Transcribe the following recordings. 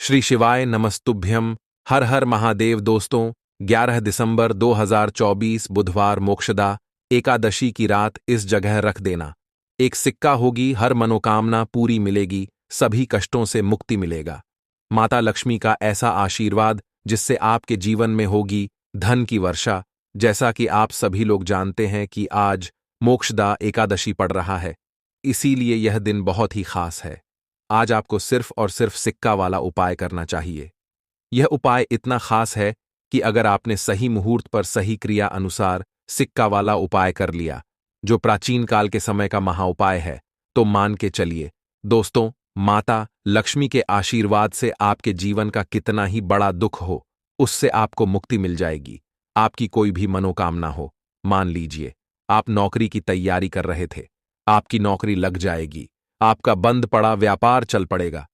श्री शिवाय नमस्तुभ्यम। हर हर महादेव। दोस्तों, 11 दिसंबर 2024 बुधवार मोक्षदा एकादशी की रात इस जगह रख देना। एक सिक्का होगी, हर मनोकामना पूरी मिलेगी, सभी कष्टों से मुक्ति मिलेगा। माता लक्ष्मी का ऐसा आशीर्वाद जिससे आपके जीवन में होगी धन की वर्षा। जैसा कि आप सभी लोग जानते हैं कि आज मोक्षदा एकादशी पड़ रहा है, इसीलिए यह दिन बहुत ही खास है। आज आपको सिर्फ और सिर्फ सिक्का वाला उपाय करना चाहिए। यह उपाय इतना खास है कि अगर आपने सही मुहूर्त पर सही क्रिया अनुसार सिक्का वाला उपाय कर लिया, जो प्राचीन काल के समय का महाउपाय है, तो मान के चलिए दोस्तों, माता लक्ष्मी के आशीर्वाद से आपके जीवन का कितना ही बड़ा दुख हो, उससे आपको मुक्ति मिल जाएगी। आपकी कोई भी मनोकामना हो, मान लीजिए आप नौकरी की तैयारी कर रहे थे, आपकी नौकरी लग जाएगी। आपका बंद पड़ा व्यापार चल पड़ेगा।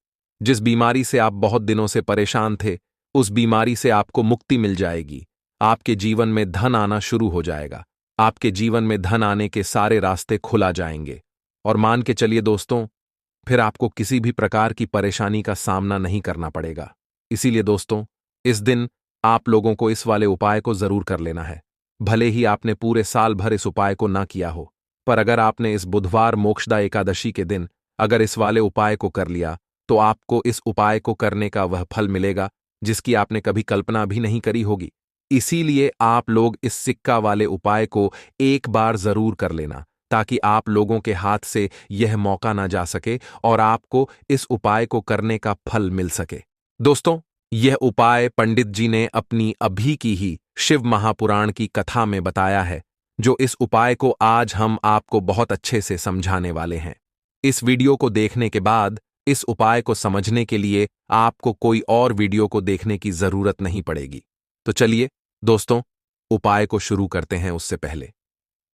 जिस बीमारी से आप बहुत दिनों से परेशान थे, उस बीमारी से आपको मुक्ति मिल जाएगी। आपके जीवन में धन आना शुरू हो जाएगा। आपके जीवन में धन आने के सारे रास्ते खुला जाएंगे। और मान के चलिए दोस्तों, फिर आपको किसी भी प्रकार की परेशानी का सामना नहीं करना पड़ेगा। इसीलिए दोस्तों, इस दिन आप लोगों को इस वाले उपाय को जरूर कर लेना है। भले ही आपने पूरे साल भर इस उपाय को ना किया हो, पर अगर आपने इस बुधवार मोक्षदा एकादशी के दिन अगर इस वाले उपाय को कर लिया, तो आपको इस उपाय को करने का वह फल मिलेगा जिसकी आपने कभी कल्पना भी नहीं करी होगी। इसीलिए आप लोग इस सिक्का वाले उपाय को एक बार जरूर कर लेना, ताकि आप लोगों के हाथ से यह मौका ना जा सके और आपको इस उपाय को करने का फल मिल सके। दोस्तों, यह उपाय पंडित जी ने अपनी अभी की ही शिव महापुराण की कथा में बताया है, जो इस उपाय को आज हम आपको बहुत अच्छे से समझाने वाले हैं। इस वीडियो को देखने के बाद इस उपाय को समझने के लिए आपको कोई और वीडियो को देखने की जरूरत नहीं पड़ेगी। तो चलिए दोस्तों, उपाय को शुरू करते हैं। उससे पहले,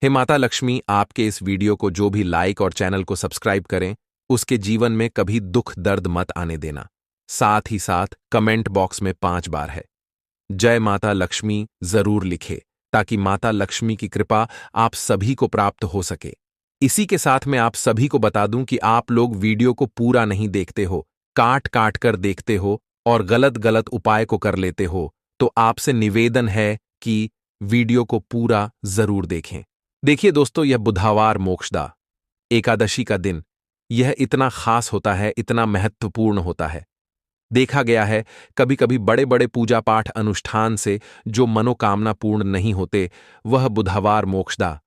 हे माता लक्ष्मी, आपके इस वीडियो को जो भी लाइक और चैनल को सब्सक्राइब करें, उसके जीवन में कभी दुख दर्द मत आने देना। साथ ही साथ कमेंट बॉक्स में 5 बार है जय माता लक्ष्मी जरूर लिखे, ताकि माता लक्ष्मी की कृपा आप सभी को प्राप्त हो सके। इसी के साथ मैं आप सभी को बता दूं कि आप लोग वीडियो को पूरा नहीं देखते हो, काट काट कर देखते हो और गलत गलत उपाय को कर लेते हो। तो आपसे निवेदन है कि वीडियो को पूरा जरूर देखें। देखिए दोस्तों, यह बुधवार मोक्षदा एकादशी का दिन यह इतना खास होता है, इतना महत्वपूर्ण होता है। देखा गया है कभी कभी बड़े बड़े पूजा पाठ अनुष्ठान से जो मनोकामना पूर्ण नहीं होते, वह बुधवार मोक्षदा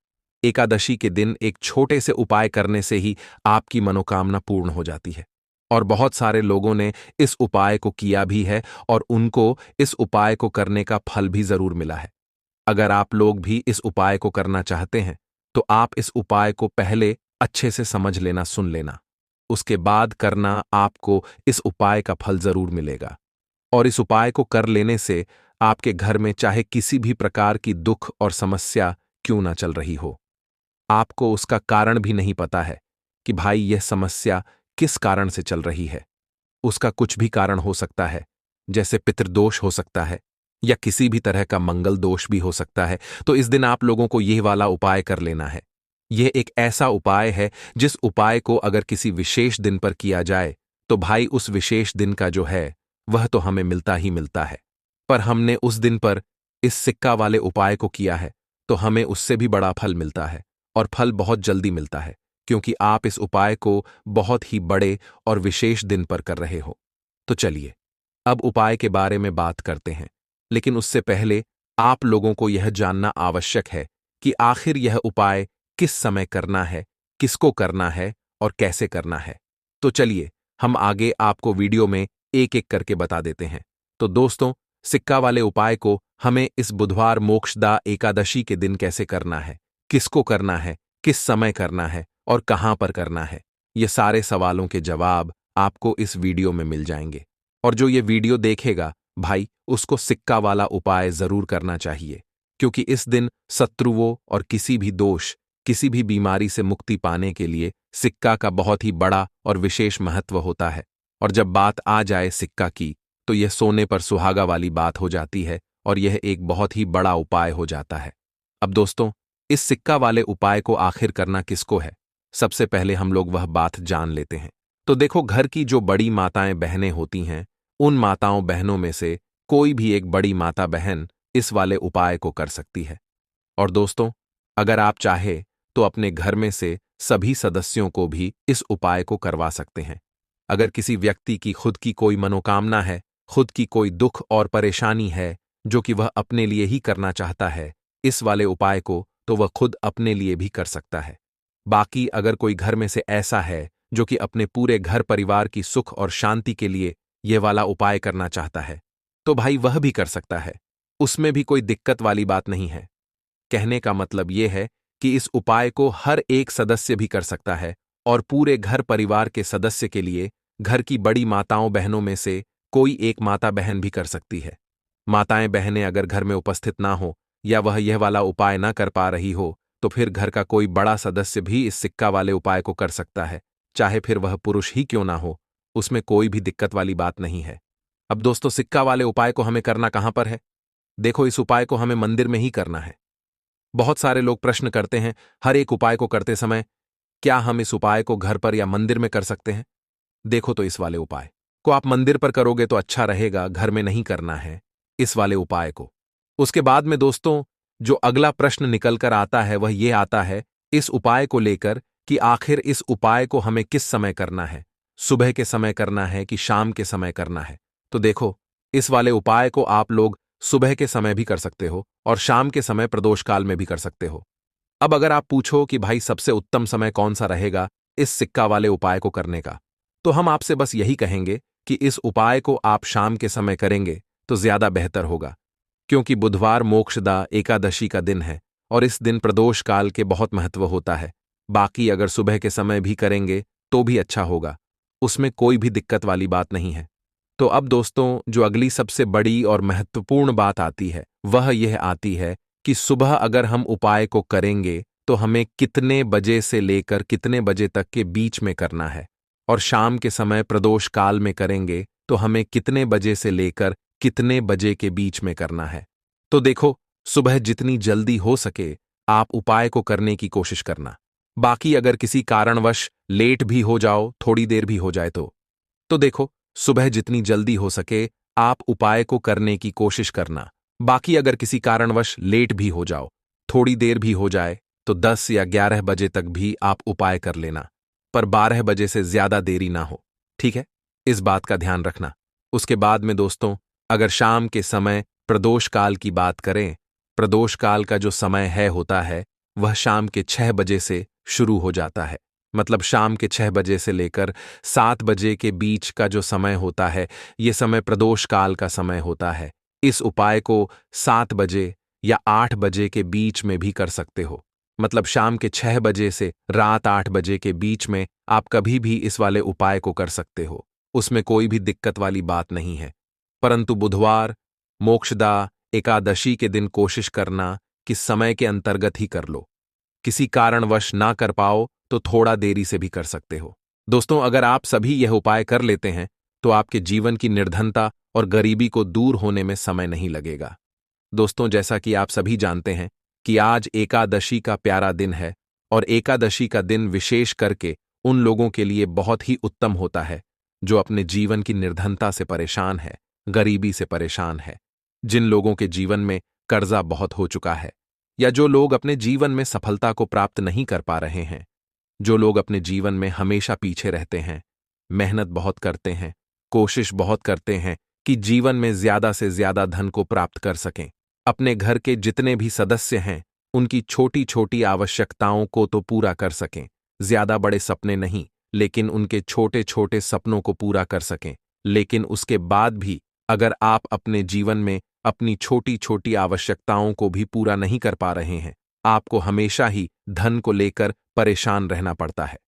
एकादशी के दिन एक छोटे से उपाय करने से ही आपकी मनोकामना पूर्ण हो जाती है। और बहुत सारे लोगों ने इस उपाय को किया भी है और उनको इस उपाय को करने का फल भी जरूर मिला है। अगर आप लोग भी इस उपाय को करना चाहते हैं, तो आप इस उपाय को पहले अच्छे से समझ लेना, सुन लेना, उसके बाद करना। आपको इस उपाय का फल जरूर मिलेगा। और इस उपाय को कर लेने से आपके घर में चाहे किसी भी प्रकार की दुख और समस्या क्यों ना चल रही हो, आपको उसका कारण भी नहीं पता है कि भाई यह समस्या किस कारण से चल रही है। उसका कुछ भी कारण हो सकता है, जैसे पितृदोष हो सकता है या किसी भी तरह का मंगल दोष भी हो सकता है। तो इस दिन आप लोगों को यह वाला उपाय कर लेना है। यह एक ऐसा उपाय है जिस उपाय को अगर किसी विशेष दिन पर किया जाए, तो भाई उस विशेष दिन का जो है वह तो हमें मिलता ही मिलता है। पर हमने उस दिन पर इस सिक्का वाले उपाय को किया है, तो हमें उससे भी बड़ा फल मिलता है। और फल बहुत जल्दी मिलता है, क्योंकि आप इस उपाय को बहुत ही बड़े और विशेष दिन पर कर रहे हो। तो चलिए अब उपाय के बारे में बात करते हैं। लेकिन उससे पहले आप लोगों को यह जानना आवश्यक है कि आखिर यह उपाय किस समय करना है, किसको करना है और कैसे करना है। तो चलिए हम आगे आपको वीडियो में एक एक करके बता देते हैं। तो दोस्तों, सिक्का वाले उपाय को हमें इस बुधवार मोक्षदा एकादशी के दिन कैसे करना है, किसको करना है, किस समय करना है और कहां पर करना है, ये सारे सवालों के जवाब आपको इस वीडियो में मिल जाएंगे। और जो ये वीडियो देखेगा भाई, उसको सिक्का वाला उपाय जरूर करना चाहिए, क्योंकि इस दिन शत्रुओं और किसी भी दोष, किसी भी बीमारी से मुक्ति पाने के लिए सिक्का का बहुत ही बड़ा और विशेष महत्व होता है। और जब बात आ जाए सिक्का की, तो यह सोने पर सुहागा वाली बात हो जाती है और यह एक बहुत ही बड़ा उपाय हो जाता है। अब दोस्तों, इस सिक्का वाले उपाय को आखिर करना किसको है, सबसे पहले हम लोग वह बात जान लेते हैं। तो देखो, घर की जो बड़ी माताएं बहनें होती हैं, उन माताओं बहनों में से कोई भी एक बड़ी माता बहन इस वाले उपाय को कर सकती है। और दोस्तों, अगर आप चाहे तो अपने घर में से सभी सदस्यों को भी इस उपाय को करवा सकते हैं। अगर किसी व्यक्ति की खुद की कोई मनोकामना है, खुद की कोई दुख और परेशानी है जो कि वह अपने लिए ही करना चाहता है इस वाले उपाय को, तो वह खुद अपने लिए भी कर सकता है। बाकी अगर कोई घर में से ऐसा है जो कि अपने पूरे घर परिवार की सुख और शांति के लिए यह वाला उपाय करना चाहता है, तो भाई वह भी कर सकता है। उसमें भी कोई दिक्कत वाली बात नहीं है। कहने का मतलब यह है कि इस उपाय को हर एक सदस्य भी कर सकता है और पूरे घर परिवार के सदस्य के लिए घर की बड़ी माताओं बहनों में से कोई एक माता बहन भी कर सकती है। माताएं बहनें अगर घर में उपस्थित ना हो या वह यह वाला उपाय ना कर पा रही हो, तो फिर घर का कोई बड़ा सदस्य भी इस सिक्का वाले उपाय को कर सकता है, चाहे फिर वह पुरुष ही क्यों ना हो। उसमें कोई भी दिक्कत वाली बात नहीं है। अब दोस्तों, सिक्का वाले उपाय को हमें करना कहां पर है? देखो, इस उपाय को हमें मंदिर में ही करना है। बहुत सारे लोग प्रश्न करते हैं हर एक उपाय को करते समय, क्या हम इस उपाय को घर पर या मंदिर में कर सकते हैं? देखो, तो इस वाले उपाय को आप मंदिर पर करोगे तो अच्छा रहेगा, घर में नहीं करना है इस वाले उपाय को। उसके बाद में दोस्तों, जो अगला प्रश्न निकल कर आता है वह यह आता है इस उपाय को लेकर कि आखिर इस उपाय को हमें किस समय करना है, सुबह के समय करना है कि शाम के समय करना है? तो देखो, इस वाले उपाय को आप लोग सुबह के समय भी कर सकते हो और शाम के समय प्रदोष काल में भी कर सकते हो। अब अगर आप पूछो कि भाई सबसे उत्तम समय कौन सा रहेगा इस सिक्का वाले उपाय को करने का, तो हम आपसे बस यही कहेंगे कि इस उपाय को आप शाम के समय करेंगे तो ज्यादा बेहतर होगा, क्योंकि बुधवार मोक्षदा एकादशी का दिन है और इस दिन प्रदोष काल के बहुत महत्व होता है। बाकी अगर सुबह के समय भी करेंगे तो भी अच्छा होगा, उसमें कोई भी दिक्कत वाली बात नहीं है। तो अब दोस्तों, जो अगली सबसे बड़ी और महत्वपूर्ण बात आती है वह यह आती है कि सुबह अगर हम उपाय को करेंगे तो हमें कितने बजे से लेकर कितने बजे तक के बीच में करना है, और शाम के समय प्रदोष काल में करेंगे तो हमें कितने बजे से लेकर कितने बजे के बीच में करना है। तो देखो, सुबह जितनी जल्दी हो सके आप उपाय को करने की कोशिश करना। बाकी अगर किसी कारणवश लेट भी हो जाओ, थोड़ी देर भी हो जाए तो देखो, सुबह जितनी जल्दी हो सके आप उपाय को करने की कोशिश करना। बाकी अगर किसी कारणवश लेट भी हो जाओ, थोड़ी देर भी हो जाए, तो 10 या 11 बजे तक भी आप उपाय कर लेना, पर 12 बजे से ज्यादा देरी ना हो। ठीक है, इस बात का ध्यान रखना। उसके बाद में दोस्तों, अगर शाम के समय प्रदोष काल की बात करें, प्रदोष काल का जो समय होता है वह शाम के 6 बजे से शुरू हो जाता है। मतलब शाम के 6 बजे से लेकर 7 बजे के बीच का जो समय होता है, ये समय प्रदोष काल का समय होता है। इस उपाय को 7 बजे या 8 बजे के बीच में भी कर सकते हो। मतलब शाम के 6 बजे से रात 8 बजे के बीच में आप कभी भी इस वाले उपाय को कर सकते हो, उसमें कोई भी दिक्कत वाली बात नहीं है। परंतु बुधवार मोक्षदा एकादशी के दिन कोशिश करना कि समय के अंतर्गत ही कर लो। किसी कारणवश ना कर पाओ तो थोड़ा देरी से भी कर सकते हो। दोस्तों, अगर आप सभी यह उपाय कर लेते हैं तो आपके जीवन की निर्धनता और गरीबी को दूर होने में समय नहीं लगेगा। दोस्तों, जैसा कि आप सभी जानते हैं कि आज एकादशी का प्यारा दिन है, और एकादशी का दिन विशेष करके उन लोगों के लिए बहुत ही उत्तम होता है जो अपने जीवन की निर्धनता से परेशान है, गरीबी से परेशान है, जिन लोगों के जीवन में कर्जा बहुत हो चुका है, या जो लोग अपने जीवन में सफलता को प्राप्त नहीं कर पा रहे हैं, जो लोग अपने जीवन में हमेशा पीछे रहते हैं, मेहनत बहुत करते हैं, कोशिश बहुत करते हैं कि जीवन में ज्यादा से ज्यादा धन को प्राप्त कर सकें। अपने घर के जितने भी सदस्य हैं उनकी छोटी छोटी आवश्यकताओं को तो पूरा कर सकें, ज्यादा बड़े सपने नहीं, लेकिन उनके छोटे छोटे सपनों को पूरा कर सकें। लेकिन उसके बाद भी अगर आप अपने जीवन में अपनी छोटी छोटी आवश्यकताओं को भी पूरा नहीं कर पा रहे हैं, आपको हमेशा ही धन को लेकर परेशान रहना पड़ता है,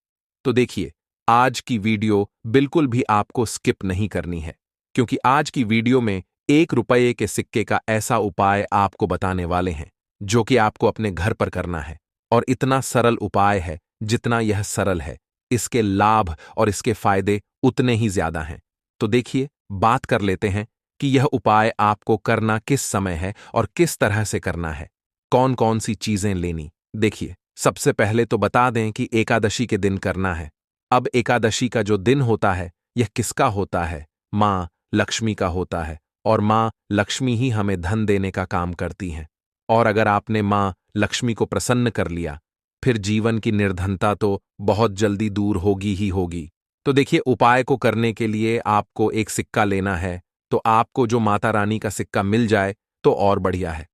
तो देखिए, आज की वीडियो बिल्कुल भी आपको स्किप नहीं करनी है, क्योंकि आज की वीडियो में 1 रुपये के सिक्के का ऐसा उपाय आपको बताने वाले हैं जो कि आपको अपने घर पर करना है। और इतना सरल उपाय है, जितना यह सरल है इसके लाभ और इसके फायदे उतने ही ज्यादा हैं। तो देखिए, बात कर लेते हैं कि यह उपाय आपको करना किस समय है और किस तरह से करना है, कौन कौन सी चीजें लेनी। देखिए, सबसे पहले तो बता दें कि एकादशी के दिन करना है। अब एकादशी का जो दिन होता है यह किसका होता है? मां लक्ष्मी का होता है और माँ लक्ष्मी ही हमें धन देने का काम करती हैं। और अगर आपने माँ लक्ष्मी को प्रसन्न कर लिया, फिर जीवन की निर्धनता तो बहुत जल्दी दूर होगी ही होगी। तो देखिए, उपाय को करने के लिए आपको एक सिक्का लेना है, तो आपको जो माता रानी का सिक्का मिल जाए तो और बढ़िया है,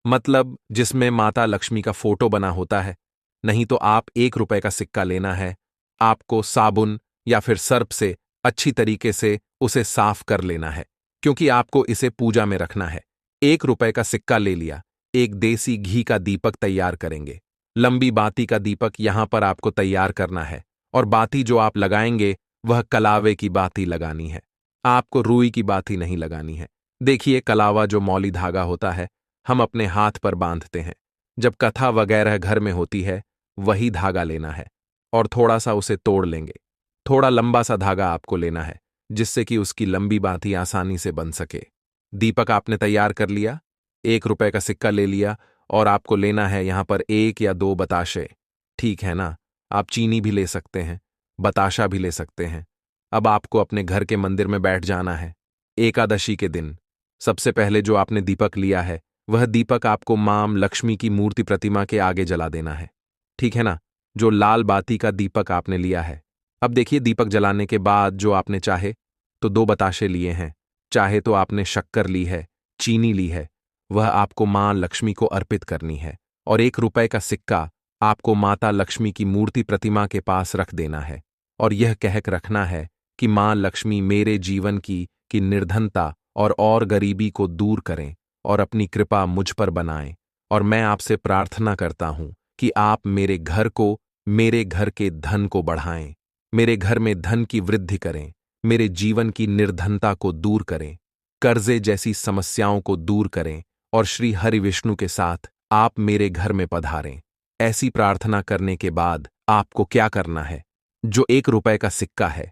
मतलब जिसमें माता लक्ष्मी का फोटो बना होता है। नहीं तो आप 1 रुपए का सिक्का लेना है। आपको साबुन या फिर सर्फ से अच्छी तरीके से उसे साफ कर लेना है, क्योंकि आपको इसे पूजा में रखना है। 1 रुपए का सिक्का ले लिया, एक देसी घी का दीपक तैयार करेंगे। लंबी बाती का दीपक यहां पर आपको तैयार करना है, और बाती जो आप लगाएंगे वह कलावे की बाती लगानी है। आपको रुई की बाती नहीं लगानी है। देखिए, कलावा जो मौली धागा होता है, हम अपने हाथ पर बांधते हैं। जब कथा वगैरह घर में होती है, वही धागा लेना है और थोड़ा सा उसे तोड़ लेंगे। थोड़ा लंबा सा धागा आपको लेना है, जिससे कि उसकी लंबी बाती आसानी से बन सके। दीपक आपने तैयार कर लिया, 1 रुपए का सिक्का ले लिया, और आपको लेना है यहां पर 1 या 2 बताशे। ठीक है ना? आप चीनी भी ले सकते हैं, बताशा भी ले सकते हैं। अब आपको अपने घर के मंदिर में बैठ जाना है। एकादशी के दिन सबसे पहले जो आपने दीपक लिया है, वह दीपक आपको मां लक्ष्मी की मूर्ति प्रतिमा के आगे जला देना है। ठीक है ना? जो लाल बाती का दीपक आपने लिया है। अब देखिए, दीपक जलाने के बाद जो आपने चाहे तो 2 बताशे लिए हैं, चाहे तो आपने शक्कर ली है, चीनी ली है, वह आपको मां लक्ष्मी को अर्पित करनी है। और 1 रुपए का सिक्का आपको माता लक्ष्मी की मूर्ति प्रतिमा के पास रख देना है, और यह कहकर रखना है कि मां लक्ष्मी मेरे जीवन की निर्धनता और गरीबी को दूर करें और अपनी कृपा मुझ पर बनाएं। और मैं आपसे प्रार्थना करता हूं कि आप मेरे घर को, मेरे घर के धन को बढ़ाएं, मेरे घर में धन की वृद्धि करें, मेरे जीवन की निर्धनता को दूर करें, कर्जे जैसी समस्याओं को दूर करें, और श्री हरि विष्णु के साथ आप मेरे घर में पधारें। ऐसी प्रार्थना करने के बाद आपको क्या करना है? जो 1 रुपए का सिक्का है,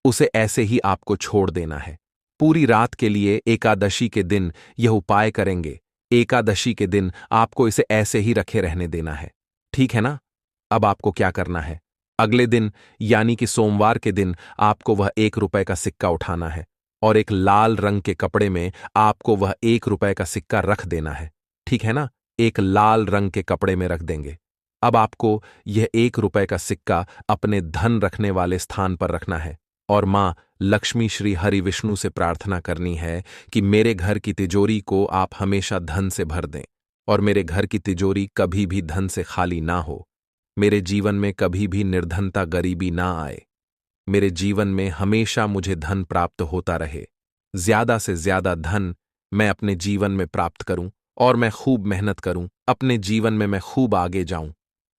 उसे ऐसे ही आपको छोड़ देना है। पूरी रात के लिए एकादशी के दिन यह उपाय करेंगे। एकादशी के दिन आपको इसे ऐसे ही रखे रहने देना है। ठीक है ना? अब आपको क्या करना है? अगले दिन यानी कि सोमवार के दिन आपको वह 1 रुपए का सिक्का उठाना है, और एक लाल रंग के कपड़े में आपको वह 1 रुपए का सिक्का रख देना है। ठीक है ना? एक लाल रंग के कपड़े में रख देंगे। अब आपको यह 1 रुपए का सिक्का अपने धन रखने वाले स्थान पर रखना है, और मां लक्ष्मी श्री हरि विष्णु से प्रार्थना करनी है कि मेरे घर की तिजोरी को आप हमेशा धन से भर दें, और मेरे घर की तिजोरी कभी भी धन से खाली ना हो। मेरे जीवन में कभी भी निर्धनता, गरीबी ना आए। मेरे जीवन में हमेशा मुझे धन प्राप्त होता रहे। ज्यादा से ज्यादा धन मैं अपने जीवन में प्राप्त करूं, और मैं खूब मेहनत करूं, अपने जीवन में मैं खूब आगे जाऊं।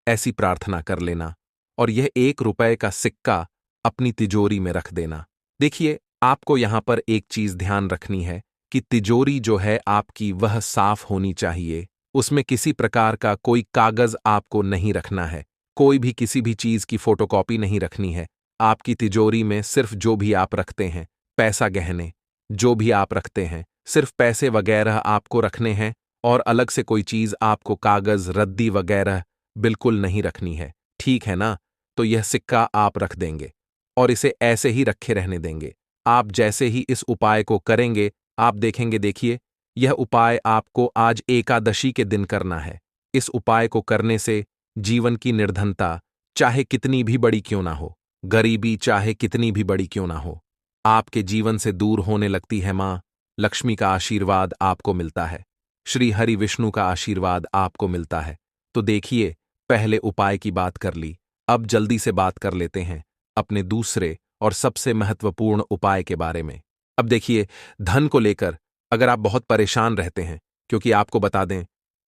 ऐसी प्रार्थना कर लेना, और यह 1 रुपए का सिक्का अपनी तिजोरी में रख देना। देखिए, आपको यहां पर एक चीज ध्यान रखनी है कि तिजोरी जो है आपकी, वह साफ होनी चाहिए। उसमें किसी प्रकार का कोई कागज आपको नहीं रखना है, कोई भी किसी भी चीज की फोटोकॉपी नहीं रखनी है। आपकी तिजोरी में सिर्फ जो भी आप रखते हैं, पैसा गहने जो भी आप रखते हैं, सिर्फ पैसे वगैरह आपको रखने हैं, और अलग से कोई चीज आपको, कागज, रद्दी वगैरह बिल्कुल नहीं रखनी है। ठीक है ना? तो यह सिक्का आप रख देंगे और इसे ऐसे ही रखे रहने देंगे। आप जैसे ही इस उपाय को करेंगे, आप देखेंगे, देखिए, यह उपाय आपको आज एकादशी के दिन करना है। इस उपाय को करने से जीवन की निर्धनता चाहे कितनी भी बड़ी क्यों ना हो, गरीबी चाहे कितनी भी बड़ी क्यों ना हो, आपके जीवन से दूर होने लगती है। मां लक्ष्मी का आशीर्वाद आपको मिलता है, श्री हरि विष्णु का आशीर्वाद आपको मिलता है। तो देखिए, पहले उपाय की बात कर ली, अब जल्दी से बात कर लेते हैं अपने दूसरे और सबसे महत्वपूर्ण उपाय के बारे में। अब देखिए, धन को लेकर अगर आप बहुत परेशान रहते हैं, क्योंकि आपको बता दें,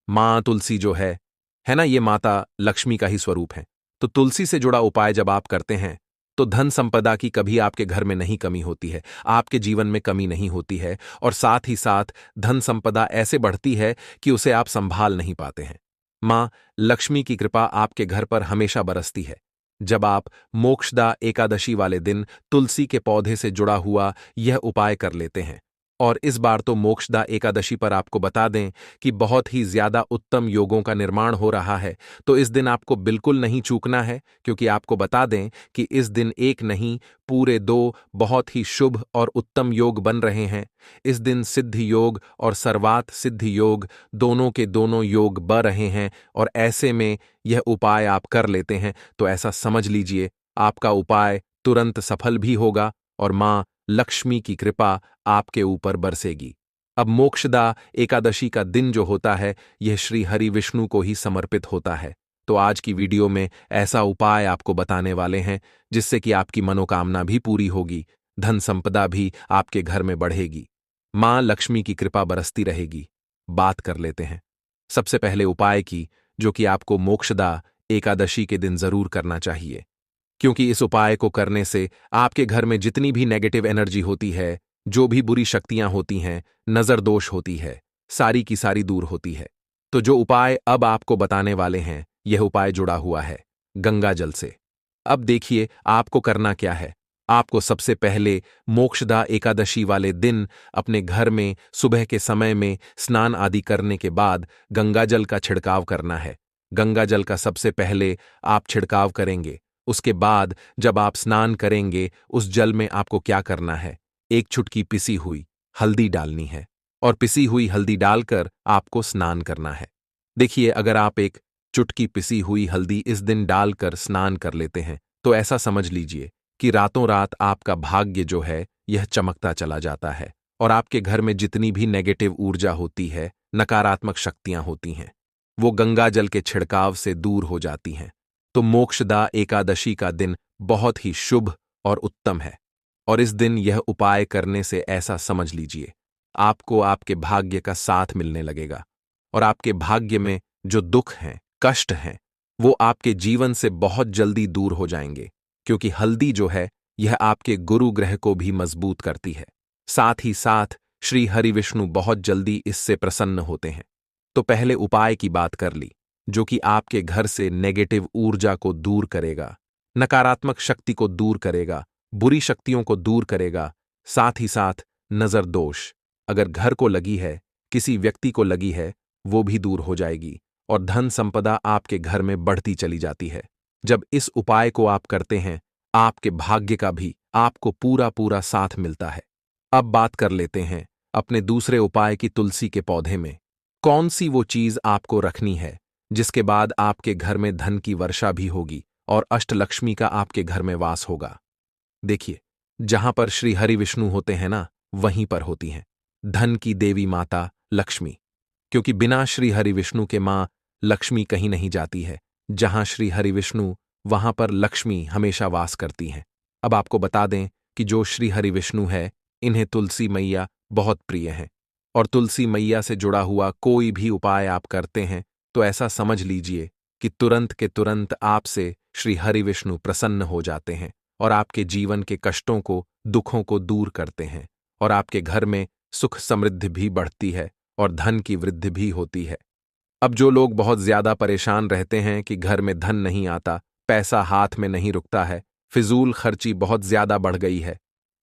मां तुलसी जो है ना, ये माता लक्ष्मी का ही स्वरूप है। तो तुलसी से जुड़ा उपाय जब आप करते हैं, तो धन संपदा की कभी आपके घर में नहीं कमी होती है, आपके जीवन में कमी नहीं होती है, और साथ ही साथ धन संपदा ऐसे बढ़ती है कि उसे आप संभाल नहीं पाते हैं। मां लक्ष्मी की कृपा आपके घर पर हमेशा बरसती है। जब आप मोक्षदा एकादशी वाले दिन तुलसी के पौधे से जुड़ा हुआ यह उपाय कर लेते हैं, और इस बार तो मोक्षदा एकादशी पर आपको बता दें कि बहुत ही ज्यादा उत्तम योगों का निर्माण हो रहा है, तो इस दिन आपको बिल्कुल नहीं चूकना है, क्योंकि आपको बता दें कि इस दिन एक नहीं पूरे दो बहुत ही शुभ और उत्तम योग बन रहे हैं। इस दिन सिद्धि योग और सर्वात सिद्धि योग दोनों के दोनों योग बन रहे हैं, और ऐसे में यह उपाय आप कर लेते हैं तो ऐसा समझ लीजिए आपका उपाय तुरंत सफल भी होगा और मां लक्ष्मी की कृपा आपके ऊपर बरसेगी। अब मोक्षदा एकादशी का दिन जो होता है यह श्री हरि विष्णु को ही समर्पित होता है। तो आज की वीडियो में ऐसा उपाय आपको बताने वाले हैं जिससे कि आपकी मनोकामना भी पूरी होगी, धन संपदा भी आपके घर में बढ़ेगी, मां लक्ष्मी की कृपा बरसती रहेगी। बात कर लेते हैं सबसे पहले उपाय की, जो कि आपको मोक्षदा एकादशी के दिन जरूर करना चाहिए, क्योंकि इस उपाय को करने से आपके घर में जितनी भी नेगेटिव एनर्जी होती है, जो भी बुरी शक्तियां होती हैं, नजर दोष होती है, सारी की सारी दूर होती है। तो जो उपाय अब आपको बताने वाले हैं यह उपाय जुड़ा हुआ है गंगा जल से। अब देखिए आपको करना क्या है। आपको सबसे पहले मोक्षदा एकादशी वाले दिन अपने घर में सुबह के समय में स्नान आदि करने के बाद गंगा जल का छिड़काव करना है। गंगा जल का सबसे पहले आप छिड़काव करेंगे। उसके बाद जब आप स्नान करेंगे उस जल में आपको क्या करना है, एक चुटकी पिसी हुई हल्दी डालनी है, और पिसी हुई हल्दी डालकर आपको स्नान करना है। देखिए अगर आप एक चुटकी पिसी हुई हल्दी इस दिन डालकर स्नान कर लेते हैं तो ऐसा समझ लीजिए कि रातों रात आपका भाग्य जो है यह चमकता चला जाता है, और आपके घर में जितनी भी नेगेटिव ऊर्जा होती है, नकारात्मक शक्तियां होती हैं, वो गंगा जल के छिड़काव से दूर हो जाती हैं। तो मोक्षदा एकादशी का दिन बहुत ही शुभ और उत्तम है, और इस दिन यह उपाय करने से ऐसा समझ लीजिए आपको आपके भाग्य का साथ मिलने लगेगा, और आपके भाग्य में जो दुख हैं, कष्ट हैं, वो आपके जीवन से बहुत जल्दी दूर हो जाएंगे, क्योंकि हल्दी जो है यह आपके गुरु ग्रह को भी मजबूत करती है। साथ ही साथ श्री हरि विष्णु बहुत जल्दी इससे प्रसन्न होते हैं। तो पहले उपाय की बात कर ली, जो कि आपके घर से नेगेटिव ऊर्जा को दूर करेगा, नकारात्मक शक्ति को दूर करेगा, बुरी शक्तियों को दूर करेगा। साथ ही साथ नजर दोष अगर घर को लगी है, किसी व्यक्ति को लगी है, वो भी दूर हो जाएगी, और धन संपदा आपके घर में बढ़ती चली जाती है। जब इस उपाय को आप करते हैं आपके भाग्य का भी आपको पूरा पूरा साथ मिलता है। अब बात कर लेते हैं अपने दूसरे उपाय की, तुलसी के पौधे में कौन सी वो चीज आपको रखनी है जिसके बाद आपके घर में धन की वर्षा भी होगी और अष्टलक्ष्मी का आपके घर में वास होगा। देखिए जहां पर श्री हरि विष्णु होते हैं ना, वहीं पर होती हैं धन की देवी माता लक्ष्मी, क्योंकि बिना श्री हरि विष्णु के मां लक्ष्मी कहीं नहीं जाती है। जहां श्री हरि विष्णु वहां पर लक्ष्मी हमेशा वास करती हैं। अब आपको बता दें कि जो श्री हरि विष्णु है इन्हें तुलसी मैया बहुत प्रिय हैं, और तुलसी मैया से जुड़ा हुआ कोई भी उपाय आप करते हैं तो ऐसा समझ लीजिए कि तुरंत के तुरंत आपसे श्री हरि विष्णु प्रसन्न हो जाते हैं, और आपके जीवन के कष्टों को, दुखों को दूर करते हैं, और आपके घर में सुख समृद्धि भी बढ़ती है और धन की वृद्धि भी होती है। अब जो लोग बहुत ज्यादा परेशान रहते हैं कि घर में धन नहीं आता, पैसा हाथ में नहीं रुकता है, फिजूल खर्ची बहुत ज्यादा बढ़ गई है,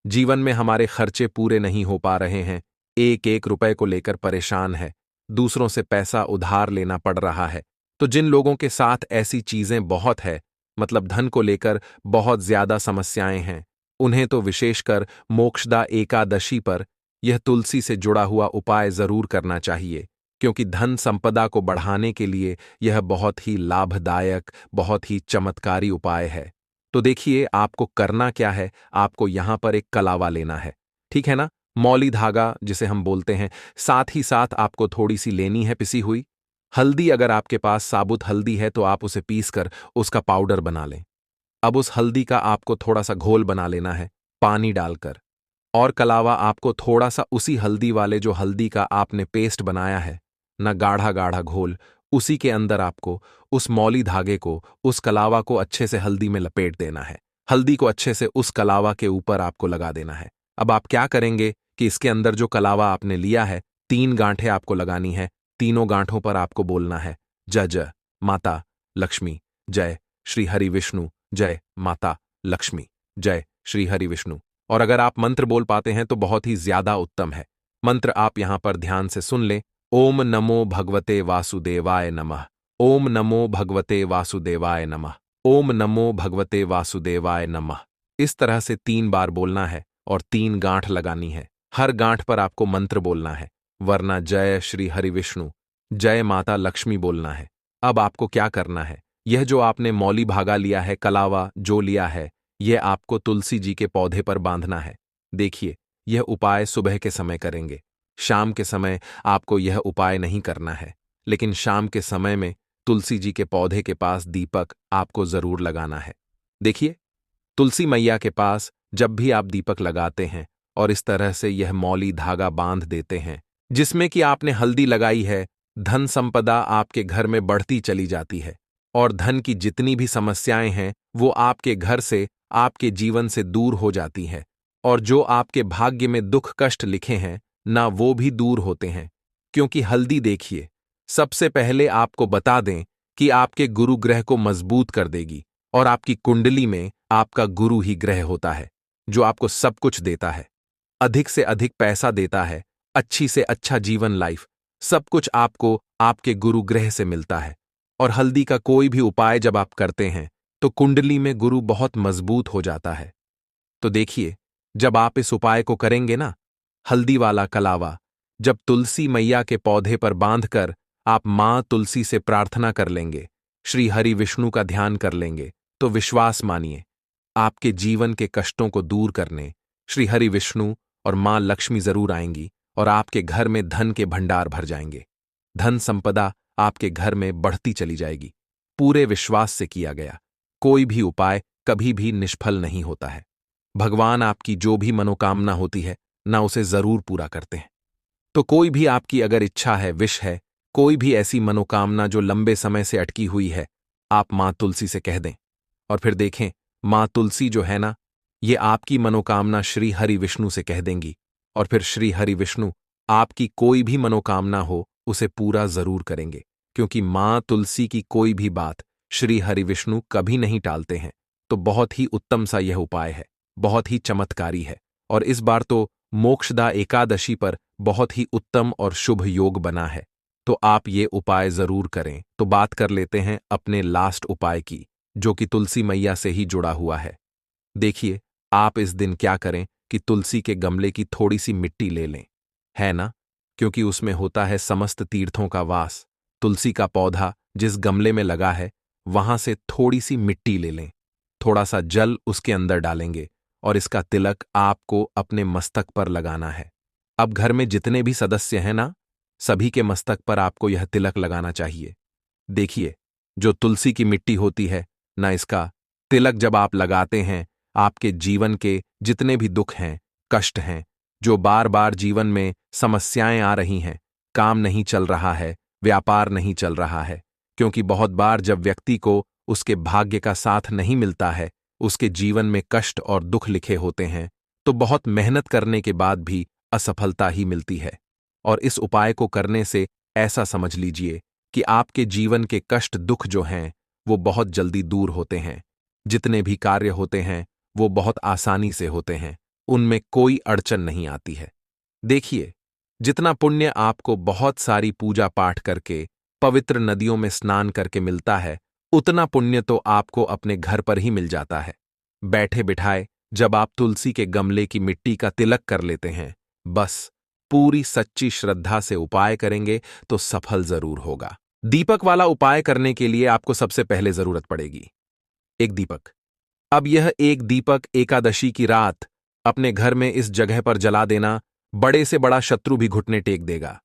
जीवन में हमारे खर्चे पूरे नहीं हो पा रहे हैं, एक एक रुपए को लेकर परेशान है, दूसरों से पैसा उधार लेना पड़ रहा है, तो जिन लोगों के साथ ऐसी चीजें बहुत है, मतलब धन को लेकर बहुत ज्यादा समस्याएं हैं, उन्हें तो विशेषकर मोक्षदा एकादशी पर यह तुलसी से जुड़ा हुआ उपाय जरूर करना चाहिए, क्योंकि धन संपदा को बढ़ाने के लिए यह बहुत ही लाभदायक, बहुत ही चमत्कारी उपाय है। तो देखिए आपको करना क्या है, आपको यहां पर एक कलावा लेना है, ठीक है ना, मौली धागा जिसे हम बोलते हैं। साथ ही साथ आपको थोड़ी सी लेनी है पिसी हुई हल्दी। अगर आपके पास साबुत हल्दी है तो आप उसे पीसकर उसका पाउडर बना लें। अब उस हल्दी का आपको थोड़ा सा घोल बना लेना है पानी डालकर, और कलावा आपको थोड़ा सा उसी हल्दी वाले जो हल्दी का आपने पेस्ट बनाया है ना, गाढ़ा गाढ़ा घोल, उसी के अंदर आपको उस मौली धागे को, उस कलावा को अच्छे से हल्दी में लपेट देना है। हल्दी को अच्छे से उस कलावा के ऊपर आपको लगा देना है। अब आप क्या करेंगे कि इसके अंदर जो कलावा आपने लिया है 3 गांठें आपको लगानी है। तीनों गांठों पर आपको बोलना है जय जय माता लक्ष्मी, जय श्री हरि विष्णु, जय माता लक्ष्मी, जय श्री हरि विष्णु। और अगर आप मंत्र बोल पाते हैं तो बहुत ही ज्यादा उत्तम है। मंत्र आप यहां पर ध्यान से सुन लें। ओम नमो भगवते वासुदेवाय नमः। ओम नमो भगवते वासुदेवाय नमः। ओम नमो भगवते वासुदेवाय नमः। इस तरह से 3 बार बोलना है और 3 गांठ लगानी है। हर गांठ पर आपको मंत्र बोलना है, वरना जय श्री हरि विष्णु, जय माता लक्ष्मी बोलना है। अब आपको क्या करना है, यह जो आपने मौली भागा लिया है, कलावा जो लिया है, यह आपको तुलसी जी के पौधे पर बांधना है। देखिए, यह उपाय सुबह के समय करेंगे। शाम के समय आपको यह उपाय नहीं करना है, लेकिन शाम के समय में तुलसी जी के पौधे के पास दीपक आपको जरूर लगाना है। देखिए, तुलसी मैया के पास जब भी आप दीपक लगाते हैं और इस तरह से यह मौली धागा बांध देते हैं, जिसमें कि आपने हल्दी लगाई है, धन संपदा आपके घर में बढ़ती चली जाती है और धन की जितनी भी समस्याएं हैं वो आपके घर से, आपके जीवन से दूर हो जाती हैं, और जो आपके भाग्य में दुख कष्ट लिखे हैं ना, वो भी दूर होते हैं। क्योंकि हल्दी, देखिए, सबसे पहले आपको बता दें कि आपके गुरु ग्रह को मजबूत कर देगी, और आपकी कुंडली में आपका गुरु ही ग्रह होता है जो आपको सब कुछ देता है, अधिक से अधिक पैसा देता है, अच्छी से अच्छा जीवन लाइफ, सब कुछ आपको आपके गुरु ग्रह से मिलता है। और हल्दी का कोई भी उपाय जब आप करते हैं तो कुंडली में गुरु बहुत मजबूत हो जाता है। तो देखिए, जब आप इस उपाय को करेंगे ना, हल्दी वाला कलावा जब तुलसी मैया के पौधे पर बांधकर आप मां तुलसी से प्रार्थना कर लेंगे, श्री हरि विष्णु का ध्यान कर लेंगे, तो विश्वास मानिए, आपके जीवन के कष्टों को दूर करने श्री हरि विष्णु और मां लक्ष्मी जरूर आएंगी और आपके घर में धन के भंडार भर जाएंगे। धन संपदा आपके घर में बढ़ती चली जाएगी। पूरे विश्वास से किया गया कोई भी उपाय कभी भी निष्फल नहीं होता है। भगवान आपकी जो भी मनोकामना होती है ना, उसे जरूर पूरा करते हैं। तो कोई भी आपकी अगर इच्छा है, विश है, कोई भी ऐसी मनोकामना जो लंबे समय से अटकी हुई है, आप मां तुलसी से कह दें, और फिर देखें, मां तुलसी जो है ना, ये आपकी मनोकामना श्री हरि विष्णु से कह देंगी, और फिर श्री हरि विष्णु आपकी कोई भी मनोकामना हो उसे पूरा जरूर करेंगे। क्योंकि मां तुलसी की कोई भी बात श्री हरि विष्णु कभी नहीं टालते हैं। तो बहुत ही उत्तम सा यह उपाय है, बहुत ही चमत्कारी है, और इस बार तो मोक्षदा एकादशी पर बहुत ही उत्तम और शुभ योग बना है। तो आप ये उपाय जरूर करें। तो बात कर लेते हैं अपने लास्ट उपाय की, जो कि तुलसी मैया से ही जुड़ा हुआ है। देखिए, आप इस दिन क्या करें कि तुलसी के गमले की थोड़ी सी मिट्टी ले लें, है ना, क्योंकि उसमें होता है समस्त तीर्थों का वास। तुलसी का पौधा जिस गमले में लगा है वहां से थोड़ी सी मिट्टी ले लें, थोड़ा सा जल उसके अंदर डालेंगे और इसका तिलक आपको अपने मस्तक पर लगाना है। अब घर में जितने भी सदस्य हैं ना, सभी के मस्तक पर आपको यह तिलक लगाना चाहिए। देखिए, जो तुलसी की मिट्टी होती है ना, इसका तिलक जब आप लगाते हैं, आपके जीवन के जितने भी दुख हैं, कष्ट हैं, जो बार बार जीवन में समस्याएं आ रही हैं, काम नहीं चल रहा है, व्यापार नहीं चल रहा है, क्योंकि बहुत बार जब व्यक्ति को उसके भाग्य का साथ नहीं मिलता है, उसके जीवन में कष्ट और दुख लिखे होते हैं, तो बहुत मेहनत करने के बाद भी असफलता ही मिलती है। और इस उपाय को करने से ऐसा समझ लीजिए कि आपके जीवन के कष्ट दुख जो हैं वो बहुत जल्दी दूर होते हैं। जितने भी कार्य होते हैं वो बहुत आसानी से होते हैं, उनमें कोई अड़चन नहीं आती है। देखिए, जितना पुण्य आपको बहुत सारी पूजा पाठ करके, पवित्र नदियों में स्नान करके मिलता है, उतना पुण्य तो आपको अपने घर पर ही मिल जाता है। बैठे बिठाए जब आप तुलसी के गमले की मिट्टी का तिलक कर लेते हैं, बस पूरी सच्ची श्रद्धा से उपाय करेंगे तो सफल जरूर होगा। दीपक वाला उपाय करने के लिए आपको सबसे पहले जरूरत पड़ेगी एक दीपक। अब यह एक दीपक एकादशी की रात अपने घर में इस जगह पर जला देना, बड़े से बड़ा शत्रु भी घुटने टेक देगा।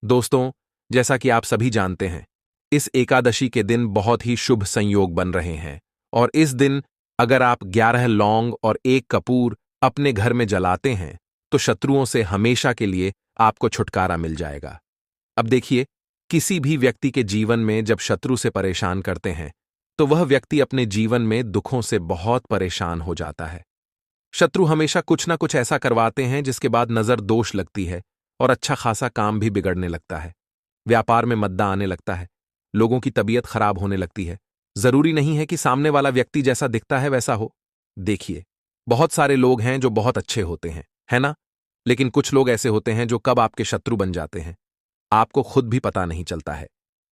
दोस्तों, जैसा कि आप सभी जानते हैं, इस एकादशी के दिन बहुत ही शुभ संयोग बन रहे हैं, और इस दिन अगर आप 11 लौंग और 1 कपूर अपने घर में जलाते हैं तो शत्रुओं से हमेशा के लिए आपको छुटकारा मिल जाएगा। अब देखिए, किसी भी व्यक्ति के जीवन में जब शत्रु से परेशान करते हैं तो वह व्यक्ति अपने जीवन में दुखों से बहुत परेशान हो जाता है। शत्रु हमेशा कुछ ना कुछ ऐसा करवाते हैं जिसके बाद नजर दोष लगती है और अच्छा खासा काम भी बिगड़ने लगता है। व्यापार में मद्दा आने लगता है, लोगों की तबीयत खराब होने लगती है। जरूरी नहीं है कि सामने वाला व्यक्ति जैसा दिखता है वैसा हो। देखिए, बहुत सारे लोग हैं जो बहुत अच्छे होते हैं, है ना, लेकिन कुछ लोग ऐसे होते हैं जो कब आपके शत्रु बन जाते हैं, आपको खुद भी पता नहीं चलता है।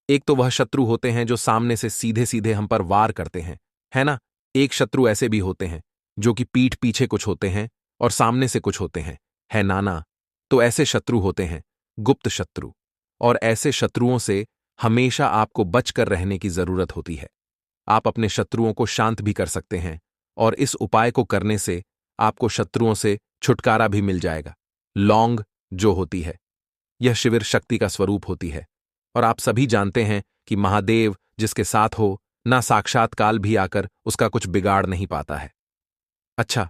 एक तो वह शत्रु होते हैं जो सामने से सीधे सीधे हम पर वार करते हैं, है ना। एक शत्रु ऐसे भी होते हैं जो कि पीठ पीछे कुछ होते हैं और सामने से कुछ होते हैं, है नाना। तो ऐसे शत्रु होते हैं गुप्त शत्रु, और ऐसे शत्रुओं से हमेशा आपको बचकर रहने की जरूरत होती है। आप अपने शत्रुओं को शांत भी कर सकते हैं, और इस उपाय को करने से आपको शत्रुओं से छुटकारा भी मिल जाएगा। लौंग जो होती है, यह शिविर शक्ति का स्वरूप होती है, और आप सभी जानते हैं कि महादेव जिसके साथ हो, ना साक्षात काल भी आकर उसका कुछ बिगाड़ नहीं पाता है। अच्छा,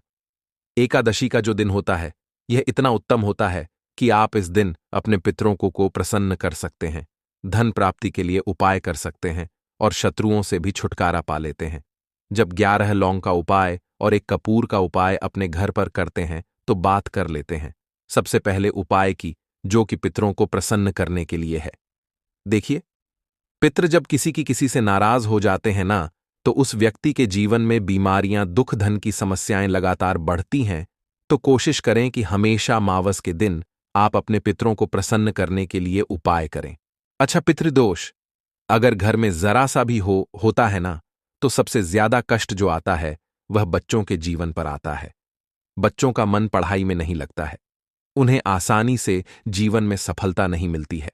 एकादशी का जो दिन होता है, यह इतना उत्तम होता है कि आप इस दिन अपने पितरों को प्रसन्न कर सकते हैं, धन प्राप्ति के लिए उपाय कर सकते हैं, और शत्रुओं से भी छुटकारा पा लेते हैं। जब 11 लौंग का उपाय और एक कपूर का उपाय अपने घर पर करते हैं तो बात कर लेते हैं। सबसे पहले उपाय की, जो कि पितरों को प्रसन्न करने के लिए है। देखिए, पितृ जब किसी से नाराज हो जाते हैं ना, तो उस व्यक्ति के जीवन में बीमारियां, दुख, धन की समस्याएं लगातार बढ़ती हैं। तो कोशिश करें कि हमेशा अमावस के दिन आप अपने पितरों को प्रसन्न करने के लिए उपाय करें। अच्छा, पितृदोष अगर घर में जरा सा भी होता है ना, तो सबसे ज्यादा कष्ट जो आता है वह बच्चों के जीवन पर आता है। बच्चों का मन पढ़ाई में नहीं लगता है, उन्हें आसानी से जीवन में सफलता नहीं मिलती है।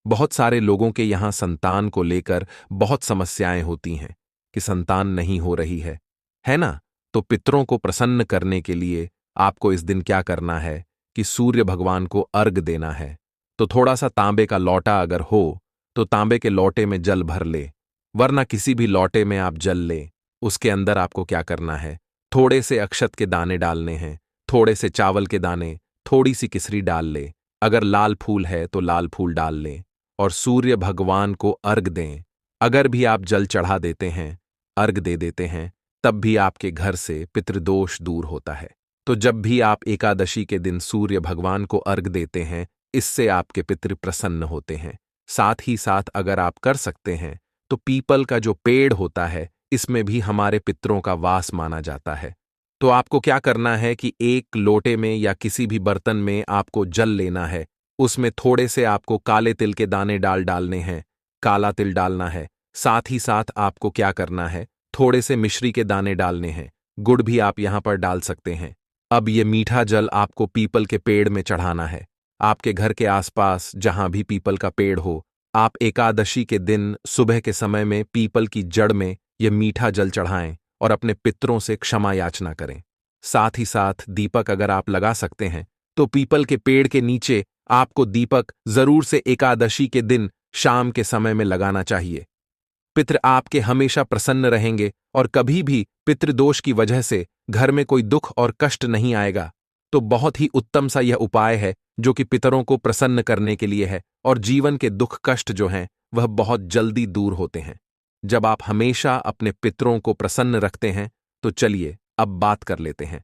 बहुत सारे लोगों के यहां संतान को लेकर बहुत समस्याएं होती हैं कि संतान नहीं हो रही है ना। तो पितरों को प्रसन्न करने के लिए आपको इस दिन क्या करना है कि सूर्य भगवान को अर्घ देना है। तो थोड़ा सा तांबे का लौटा अगर हो तो तांबे के लौटे में जल भर ले, वरना किसी भी लौटे में आप जल ले। उसके अंदर आपको क्या करना है, थोड़े से अक्षत के दाने डालने हैं, थोड़े से चावल के दाने, थोड़ी सी किसरी डाल ले। अगर लाल फूल है तो लाल फूल डाल ले, और सूर्य भगवान को अर्घ दें। अगर भी आप जल चढ़ा देते हैं, अर्घ दे देते हैं, तब भी आपके घर से पितृदोष दूर होता है। तो जब भी आप एकादशी के दिन सूर्य भगवान को अर्घ देते हैं, इससे आपके पितृ प्रसन्न होते हैं। साथ ही साथ अगर आप कर सकते हैं तो पीपल का जो पेड़ होता है, इसमें भी हमारे पितरों का वास माना जाता है। तो आपको क्या करना है कि एक लोटे में या किसी भी बर्तन में आपको जल लेना है, उसमें थोड़े से आपको काले तिल के दाने डालने हैं, काला तिल डालना है। साथ ही साथ आपको क्या करना है, थोड़े से मिश्री के दाने डालने हैं, गुड़ भी आप यहां पर डाल सकते हैं। अब ये मीठा जल आपको पीपल के पेड़ में चढ़ाना है। आपके घर के आसपास जहां भी पीपल का पेड़ हो, आप एकादशी के दिन सुबह के समय में पीपल की जड़ में यह मीठा जल चढ़ाएं और अपने पितरों से क्षमा याचना करें। साथ ही साथ दीपक अगर आप लगा सकते हैं तो पीपल के पेड़ के नीचे आपको दीपक जरूर से एकादशी के दिन शाम के समय में लगाना चाहिए। पितृ आपके हमेशा प्रसन्न रहेंगे और कभी भी पितृदोष की वजह से घर में कोई दुख और कष्ट नहीं आएगा। तो बहुत ही उत्तम सा यह उपाय है जो कि पितरों को प्रसन्न करने के लिए है, और जीवन के दुख कष्ट जो हैं वह बहुत जल्दी दूर होते हैं जब आप हमेशा अपने पितरों को प्रसन्न रखते हैं। तो चलिए अब बात कर लेते हैं।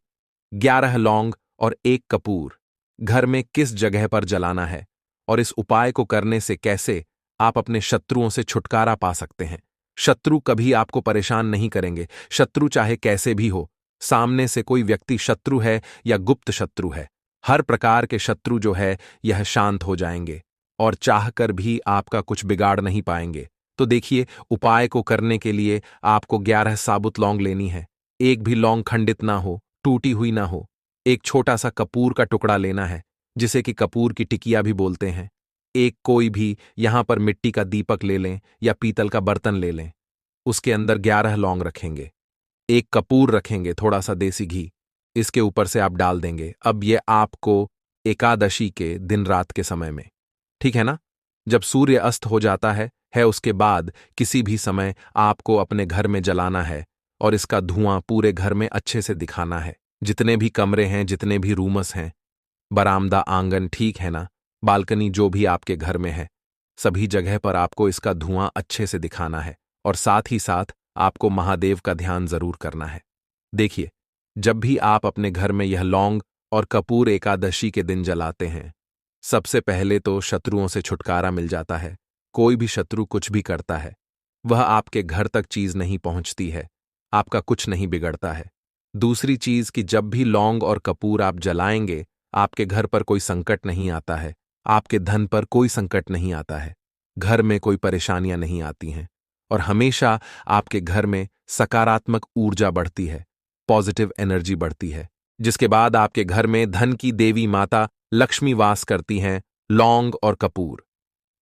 11 लौंग और 1 कपूर घर में किस जगह पर जलाना है, और इस उपाय को करने से कैसे आप अपने शत्रुओं से छुटकारा पा सकते हैं। शत्रु कभी आपको परेशान नहीं करेंगे, शत्रु चाहे कैसे भी हो। सामने से कोई व्यक्ति शत्रु है या गुप्त शत्रु है, हर प्रकार के शत्रु जो है यह शांत हो जाएंगे और चाहकर भी आपका कुछ बिगाड़ नहीं पाएंगे। तो देखिए, उपाय को करने के लिए आपको 11 साबुत लौंग लेनी है। एक भी लौंग खंडित ना हो, टूटी हुई ना हो। एक छोटा सा कपूर का टुकड़ा लेना है, जिसे कि कपूर की टिकिया भी बोलते हैं। एक कोई भी यहां पर मिट्टी का दीपक ले लें या पीतल का बर्तन ले लें, उसके अंदर 11 लौंग रखेंगे, एक कपूर रखेंगे, थोड़ा सा देसी घी इसके ऊपर से आप डाल देंगे। अब ये आपको एकादशी के दिन रात के समय में, ठीक है ना, जब सूर्य अस्त हो जाता है उसके बाद किसी भी समय आपको अपने घर में जलाना है, और इसका धुआं पूरे घर में अच्छे से दिखाना है। जितने भी कमरे हैं, जितने भी रूमस हैं, बरामदा, आंगन, ठीक है ना, बालकनी, जो भी आपके घर में है, सभी जगह पर आपको इसका धुआं अच्छे से दिखाना है। और साथ ही साथ आपको महादेव का ध्यान जरूर करना है। देखिए, जब भी आप अपने घर में यह लौंग और कपूर एकादशी के दिन जलाते हैं, सबसे पहले तो शत्रुओं से छुटकारा मिल जाता है। कोई भी शत्रु कुछ भी करता है, वह आपके घर तक चीज नहीं पहुंचती है, आपका कुछ नहीं बिगड़ता है। दूसरी चीज कि जब भी लौंग और कपूर आप जलाएंगे, आपके घर पर कोई संकट नहीं आता है, आपके धन पर कोई संकट नहीं आता है, घर में कोई परेशानियां नहीं आती हैं और हमेशा आपके घर में सकारात्मक ऊर्जा बढ़ती है, पॉजिटिव एनर्जी बढ़ती है, जिसके बाद आपके घर में धन की देवी माता लक्ष्मी वास करती हैं। लौंग और कपूर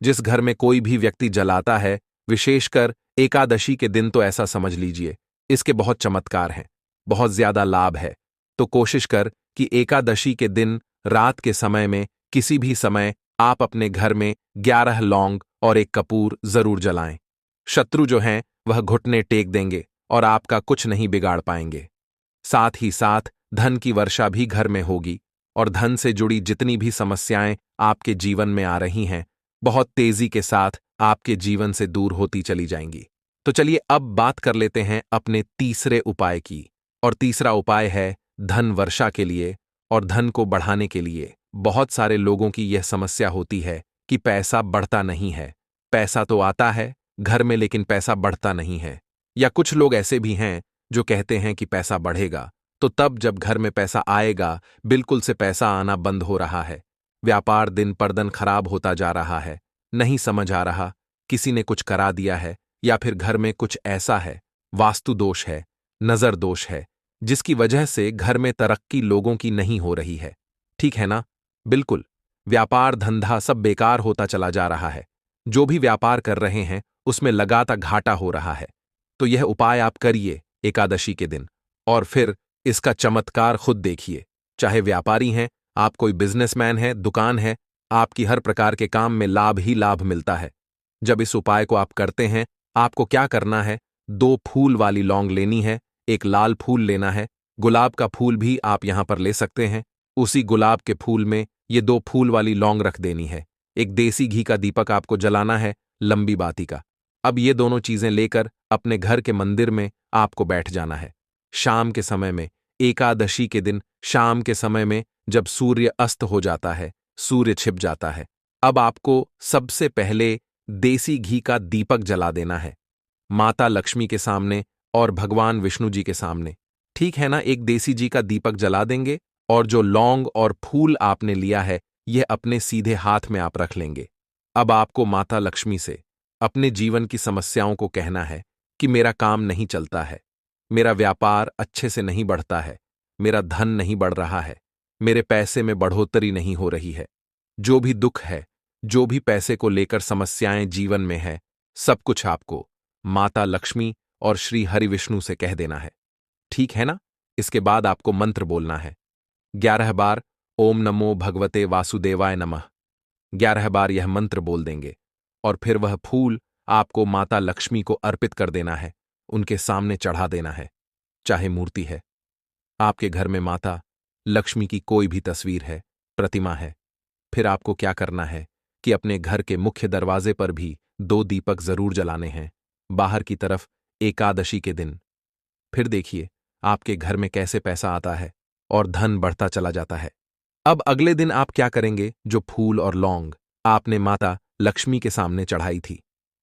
जिस घर में कोई भी व्यक्ति जलाता है, विशेषकर एकादशी के दिन, तो ऐसा समझ लीजिए इसके बहुत चमत्कार हैं, बहुत ज्यादा लाभ है। तो कोशिश कर कि एकादशी के दिन रात के समय में किसी भी समय आप अपने घर में 11 लौंग और एक कपूर जरूर जलाएं। शत्रु जो हैं वह घुटने टेक देंगे और आपका कुछ नहीं बिगाड़ पाएंगे। साथ ही साथ धन की वर्षा भी घर में होगी और धन से जुड़ी जितनी भी समस्याएं आपके जीवन में आ रही हैं, बहुत तेजी के साथ आपके जीवन से दूर होती चली जाएंगी। तो चलिए अब बात कर लेते हैं अपने तीसरे उपाय की। और तीसरा उपाय है धन वर्षा के लिए और धन को बढ़ाने के लिए। बहुत सारे लोगों की यह समस्या होती है कि पैसा बढ़ता नहीं है। पैसा तो आता है घर में, लेकिन पैसा बढ़ता नहीं है। या कुछ लोग ऐसे भी हैं जो कहते हैं कि पैसा बढ़ेगा, तो तब जब घर में पैसा आएगा, बिल्कुल से पैसा आना बंद हो रहा है। व्यापार दिन पर दिन खराब होता जा रहा है, नहीं समझ आ रहा, किसी ने कुछ करा दिया है या फिर घर में कुछ ऐसा है, वास्तु दोष है, नजर दोष है, जिसकी वजह से घर में तरक्की लोगों की नहीं हो रही है। ठीक है ना? बिल्कुल, व्यापार धंधा सब बेकार होता चला जा रहा है। जो भी व्यापार कर रहे हैं उसमें लगातार घाटा हो रहा है। तो यह उपाय आप करिए एकादशी के दिन और फिर इसका चमत्कार खुद देखिए। चाहे व्यापारी हैं, आप कोई बिजनेसमैन है, दुकान है, आपकी हर प्रकार के काम में लाभ ही लाभ मिलता है। जब इस उपाय को आप करते हैं, आपको क्या करना है, 2 फूल वाली लौंग लेनी है, एक लाल फूल लेना है, गुलाब का फूल भी आप यहां पर ले सकते हैं। उसी गुलाब के फूल में ये 2 फूल वाली लौंग रख देनी है। एक देसी घी का दीपक आपको जलाना है, लंबी बाती का। अब ये दोनों चीजें लेकर अपने घर के मंदिर में आपको बैठ जाना है। शाम के समय में, एकादशी के दिन शाम के समय में, जब सूर्य अस्त हो जाता है, सूर्य छिप जाता है, अब आपको सबसे पहले देसी घी का दीपक जला देना है, माता लक्ष्मी के सामने और भगवान विष्णु जी के सामने। ठीक है ना? एक देसी घी का दीपक जला देंगे और जो लौंग और फूल आपने लिया है, यह अपने सीधे हाथ में आप रख लेंगे। अब आपको माता लक्ष्मी से अपने जीवन की समस्याओं को कहना है कि मेरा काम नहीं चलता है, मेरा व्यापार अच्छे से नहीं बढ़ता है, मेरा धन नहीं बढ़ रहा है, मेरे पैसे में बढ़ोतरी नहीं हो रही है। जो भी दुख है, जो भी पैसे को लेकर समस्याएं जीवन में है, सब कुछ आपको माता लक्ष्मी और श्री हरि विष्णु से कह देना है। ठीक है ना? इसके बाद आपको मंत्र बोलना है 11 बार, ओम नमो भगवते वासुदेवाय नमः। 11 बार यह मंत्र बोल देंगे और फिर वह फूल आपको माता लक्ष्मी को अर्पित कर देना है, उनके सामने चढ़ा देना है। चाहे मूर्ति है, आपके घर में माता लक्ष्मी की कोई भी तस्वीर है, प्रतिमा है, फिर आपको क्या करना है कि अपने घर के मुख्य दरवाजे पर भी 2 दीपक जरूर जलाने हैं, बाहर की तरफ एकादशी के दिन। फिर देखिए आपके घर में कैसे पैसा आता है और धन बढ़ता चला जाता है। अब अगले दिन आप क्या करेंगे? जो फूल और लौंग आपने माता लक्ष्मी के सामने चढ़ाई थी,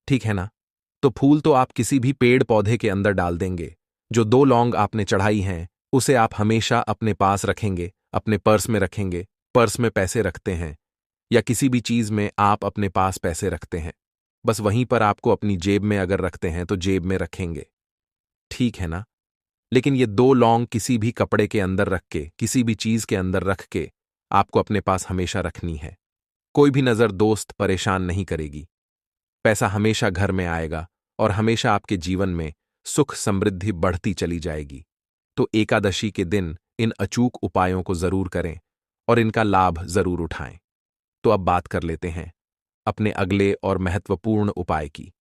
ठीक है ना? तो फूल तो आप किसी भी पेड़ पौधे के अंदर डाल देंगे। जो 2 लौंग आपने चढ़ाई हैं, उसे आप हमेशा अपने पास रखेंगे, अपने पर्स में रखेंगे। पर्स में पैसे रखते हैं या किसी भी चीज में आप अपने पास पैसे रखते हैं, बस वहीं पर आपको अपनी जेब में अगर रखते हैं तो जेब में रखेंगे। ठीक है ना? लेकिन ये 2 लौंग किसी भी कपड़े के अंदर रख के, किसी भी चीज के अंदर रख के आपको अपने पास हमेशा रखनी है। कोई भी नजर दोस्त परेशान नहीं करेगी। पैसा हमेशा घर में आएगा और हमेशा आपके जीवन में सुख समृद्धि बढ़ती चली जाएगी। तो एकादशी के दिन इन अचूक उपायों को जरूर करें और इनका लाभ जरूर उठाएं। तो अब बात कर लेते हैं अपने अगले और महत्वपूर्ण उपाय की।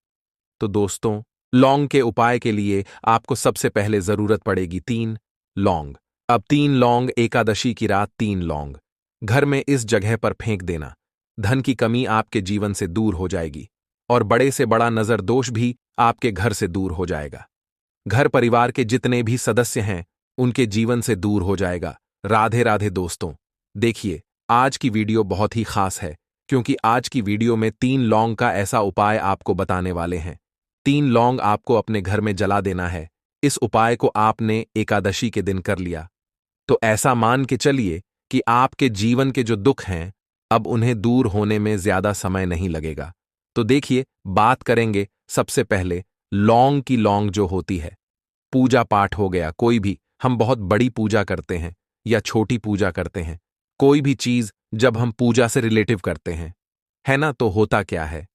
तो दोस्तों, लौंग के उपाय के लिए आपको सबसे पहले जरूरत पड़ेगी 3 लौंग। अब 3 लौंग, एकादशी की रात 3 लौंग घर में इस जगह पर फेंक देना। धन की कमी आपके जीवन से दूर हो जाएगी और बड़े से बड़ा नजर दोष भी आपके घर से दूर हो जाएगा। घर परिवार के जितने भी सदस्य हैं उनके जीवन से दूर हो जाएगा। राधे राधे दोस्तों। देखिए, आज की वीडियो बहुत ही खास है क्योंकि आज की वीडियो में 3 लौंग का ऐसा उपाय आपको बताने वाले हैं। 3 लौंग आपको अपने घर में जला देना है। इस उपाय को आपने एकादशी के दिन कर लिया तो ऐसा मान के चलिए कि आपके जीवन के जो दुख हैं अब उन्हें दूर होने में ज्यादा समय नहीं लगेगा। तो देखिए, बात करेंगे सबसे पहले लौंग की। लौंग जो होती है, पूजा पाठ हो गया, कोई भी हम बहुत बड़ी पूजा करते हैं या छोटी पूजा करते हैं, कोई भी चीज जब हम पूजा से रिलेटिव करते हैं, है ना, तो होता क्या है,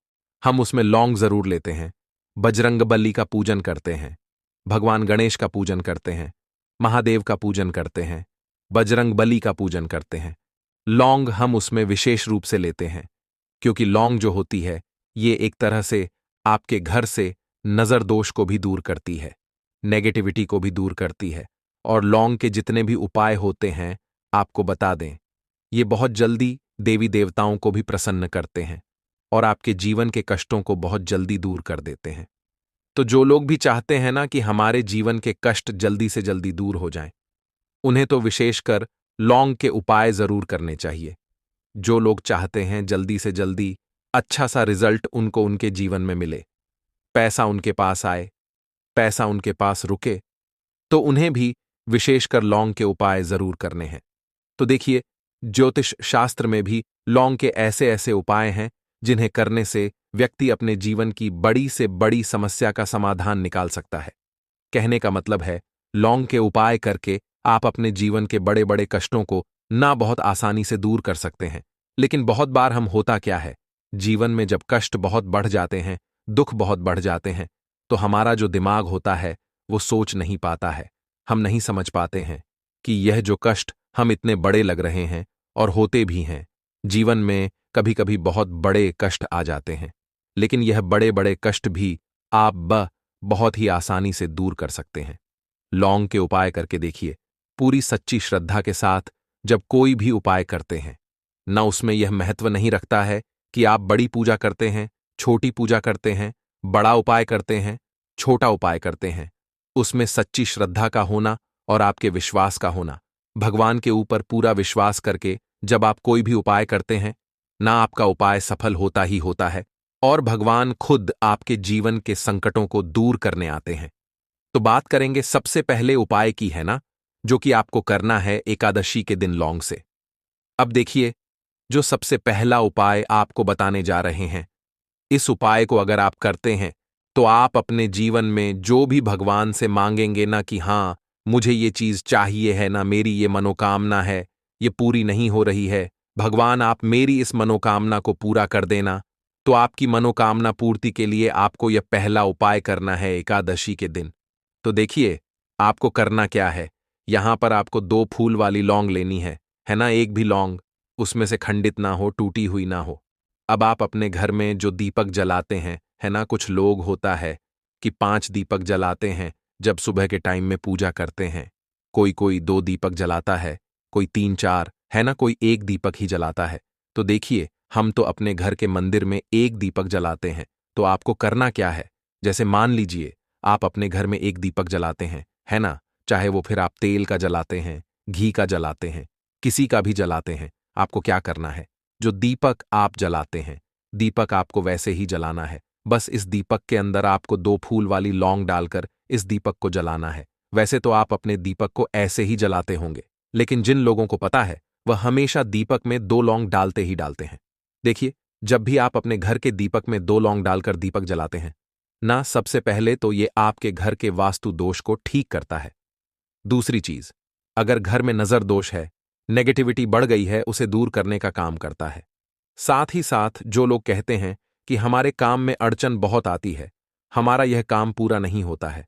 हम उसमें लौंग जरूर लेते हैं। बजरंगबली का पूजन करते हैं, भगवान गणेश का पूजन करते हैं, महादेव का पूजन करते हैं, बजरंगबली का पूजन करते हैं। लौंग हम उसमें विशेष रूप से लेते हैं, क्योंकि लौंग जो होती है ये एक तरह से आपके घर से नजर दोष को भी दूर करती है, नेगेटिविटी को भी दूर करती है। और लौंग के जितने भी उपाय होते हैं, आपको बता दें, ये बहुत जल्दी देवी देवताओं को भी प्रसन्न करते हैं और आपके जीवन के कष्टों को बहुत जल्दी दूर कर देते हैं। तो जो लोग भी चाहते हैं ना कि हमारे जीवन के कष्ट जल्दी से जल्दी दूर हो जाएं, उन्हें तो विशेषकर लौंग के उपाय जरूर करने चाहिए। जो लोग चाहते हैं जल्दी से जल्दी अच्छा सा रिजल्ट उनको उनके जीवन में मिले, पैसा उनके पास आए, पैसा उनके पास रुके, तो उन्हें भी विशेषकर लौंग के उपाय जरूर करने हैं। तो देखिए, ज्योतिष शास्त्र में भी लौंग के ऐसे ऐसे उपाय हैं जिन्हें करने से व्यक्ति अपने जीवन की बड़ी से बड़ी समस्या का समाधान निकाल सकता है। कहने का मतलब है, लौंग के उपाय करके आप अपने जीवन के बड़े बड़े कष्टों को ना बहुत आसानी से दूर कर सकते हैं। लेकिन बहुत बार हम होता क्या है, जीवन में जब कष्ट बहुत बढ़ जाते हैं, दुख बहुत बढ़ जाते हैं, तो हमारा जो दिमाग होता है वो सोच नहीं पाता है। हम नहीं समझ पाते हैं कि यह जो कष्ट हम इतने बड़े लग रहे हैं, और होते भी हैं। जीवन में कभी कभी बहुत बड़े कष्ट आ जाते हैं, लेकिन यह बड़े बड़े कष्ट भी आप बहुत ही आसानी से दूर कर सकते हैं। लौंग के उपाय करके देखिए, पूरी सच्ची श्रद्धा के साथ जब कोई भी उपाय करते हैं, ना उसमें यह महत्व नहीं रखता है कि आप बड़ी पूजा करते हैं, छोटी पूजा करते हैं, बड़ा उपाय करते हैं, छोटा उपाय करते हैं। उसमें सच्ची श्रद्धा का होना और आपके विश्वास का होना, भगवान के ऊपर पूरा विश्वास करके जब आप कोई भी उपाय करते हैं ना, आपका उपाय सफल होता ही होता है और भगवान खुद आपके जीवन के संकटों को दूर करने आते हैं। तो बात करेंगे सबसे पहले उपाय की, है ना, जो कि आपको करना है एकादशी के दिन लौंग से। अब देखिए, जो सबसे पहला उपाय आपको बताने जा रहे हैं, इस उपाय को अगर आप करते हैं तो आप अपने जीवन में जो भी भगवान से मांगेंगे ना कि हाँ मुझे ये चीज चाहिए है ना, मेरी ये मनोकामना है, ये पूरी नहीं हो रही है, भगवान आप मेरी इस मनोकामना को पूरा कर देना, तो आपकी मनोकामना पूर्ति के लिए आपको यह पहला उपाय करना है एकादशी के दिन। तो देखिए, आपको करना क्या है, यहां पर आपको 2 फूल वाली लौंग लेनी है ना, एक भी लौंग उसमें से खंडित ना हो, टूटी हुई ना हो। अब आप अपने घर में जो दीपक जलाते हैं, है ना, कुछ लोग होता है कि 5 दीपक जलाते हैं जब सुबह के टाइम में पूजा करते हैं, कोई कोई 2 दीपक जलाता है, कोई 3-4, है ना, कोई 1 दीपक ही जलाता है। तो देखिए, हम तो अपने घर के मंदिर में 1 दीपक जलाते हैं। तो आपको करना क्या है, जैसे मान लीजिए आप अपने घर में 1 दीपक जलाते हैं, है ना, चाहे वो फिर आप तेल का जलाते हैं, घी का जलाते हैं, किसी का भी जलाते हैं, आपको क्या करना है, जो दीपक आप जलाते हैं, दीपक आपको वैसे ही जलाना है। बस इस दीपक के अंदर आपको 2 फूल वाली लौंग डालकर इस दीपक को जलाना है। वैसे तो आप अपने दीपक को ऐसे ही जलाते होंगे, लेकिन जिन लोगों को पता है वह हमेशा दीपक में 2 लौंग डालते ही डालते हैं। देखिए, जब भी आप अपने घर के दीपक में 2 लौंग डालकर दीपक जलाते हैं ना, सबसे पहले तो ये आपके घर के वास्तु दोष को ठीक करता है। दूसरी चीज, अगर घर में नजर दोष है, नेगेटिविटी बढ़ गई है, उसे दूर करने का काम करता है। साथ ही साथ जो लोग कहते हैं कि हमारे काम में अड़चन बहुत आती है, हमारा यह काम पूरा नहीं होता है,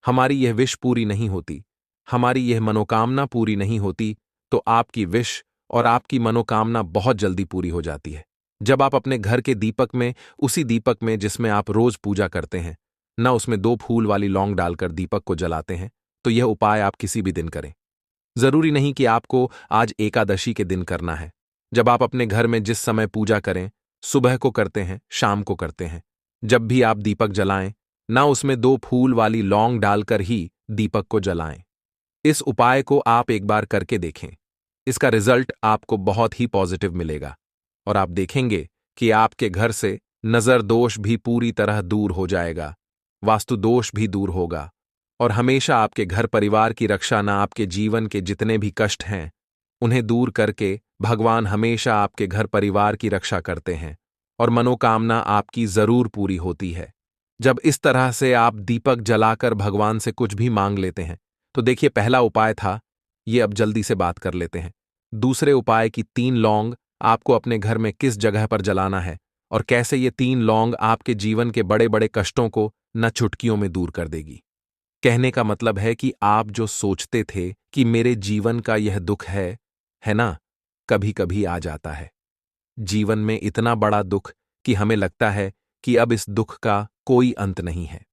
हमारी यह विश पूरी नहीं होती, हमारी यह मनोकामना पूरी नहीं होती, तो आपकी विश और आपकी मनोकामना बहुत जल्दी पूरी हो जाती है। जब आप अपने घर के दीपक में, उसी दीपक में जिसमें आप रोज पूजा करते हैं ना, उसमें 2 फूल वाली लौंग डालकर दीपक को जलाते हैं, तो यह उपाय आप किसी भी दिन करें। जरूरी नहीं कि आपको आज एकादशी के दिन करना है। जब आप अपने घर में जिस समय पूजा करें, सुबह को करते हैं, शाम को करते हैं, जब भी आप दीपक जलाएं ना, उसमें 2 फूल वाली लौंग डालकर ही दीपक को जलाएं। इस उपाय को आप एक बार करके देखें, इसका रिजल्ट आपको बहुत ही पॉजिटिव मिलेगा और आप देखेंगे कि आपके घर से नजर दोष भी पूरी तरह दूर हो जाएगा, वास्तु दोष भी दूर होगा और हमेशा आपके घर परिवार की रक्षा ना, आपके जीवन के जितने भी कष्ट हैं उन्हें दूर करके भगवान हमेशा आपके घर परिवार की रक्षा करते हैं और मनोकामना आपकी जरूर पूरी होती है। जब इस तरह से आप दीपक जलाकर भगवान से कुछ भी मांग लेते हैं, तो देखिए पहला उपाय था, ये अब जल्दी से बात कर लेते हैं। दूसरे उपाय की 3 लौंग आपको अपने घर में किस जगह पर जलाना है और कैसे ये 3 लौंग आपके जीवन के बड़े बड़े कष्टों को न चुटकियों में दूर कर देगी। कहने का मतलब है कि आप जो सोचते थे कि मेरे जीवन का यह दुख है ना, कभी कभी आ जाता है। जीवन में इतना बड़ा दुख कि हमें लगता है कि अब इस दुख का कोई अंत नहीं है।